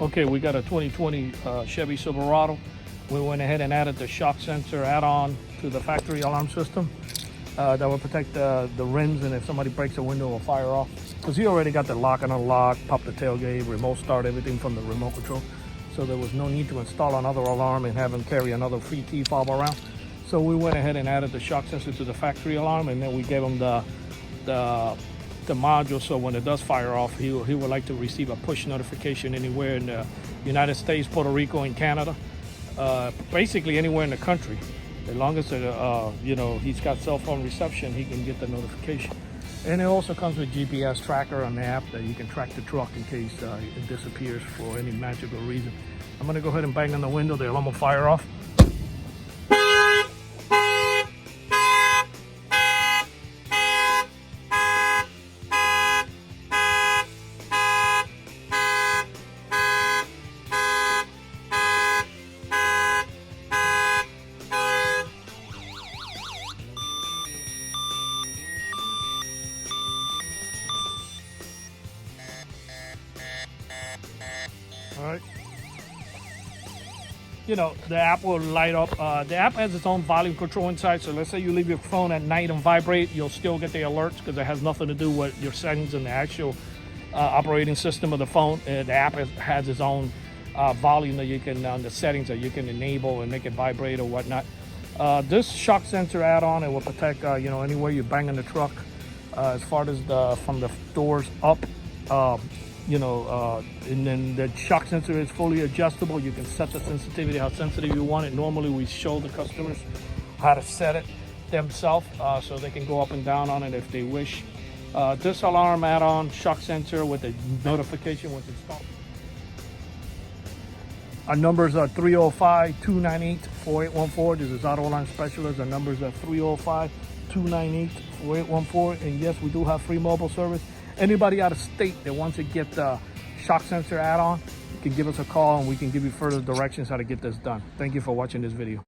Okay, we got a 2020 Chevy Silverado. We went ahead and added the shock sensor add-on to the factory alarm system that will protect the rims, and if somebody breaks a window, it will fire off. Because he already got the lock and unlock, pop the tailgate, remote start, everything from the remote control. So there was no need to install another alarm and have him carry another free key fob around. So we went ahead and added the shock sensor to the factory alarm, and then we gave him the module, so when it does fire off, he would like to receive a push notification anywhere in the United States, Puerto Rico, and Canada, basically anywhere in the country. As long as he's got cell phone reception, he can get the notification. And it also comes with GPS tracker on the app that you can track the truck in case it disappears for any magical reason. I'm gonna go ahead and bang on the window. The alarm will fire off. All right. The app will light up. The app has its own volume control inside. So let's say you leave your phone at night and vibrate, you'll still get the alerts because it has nothing to do with your settings in the actual operating system of the phone. The app has its own volume that you can, the settings that you can enable and make it vibrate or whatnot. This shock sensor add-on, it will protect, anywhere you bang in the truck, as far as from the doors up. And then the shock sensor is fully adjustable. You can set the sensitivity, how sensitive you want it. Normally we show the customers how to set it themselves so they can go up and down on it if they wish. This alarm add-on shock sensor with a notification was installed. Our numbers are 305-298-4814. This is Auto Alarm Specialist. Our numbers are 305-298-4814. And yes, we do have free mobile service. Anybody out of state that wants to get the shock sensor add-on, you can give us a call and we can give you further directions how to get this done. Thank you for watching this video.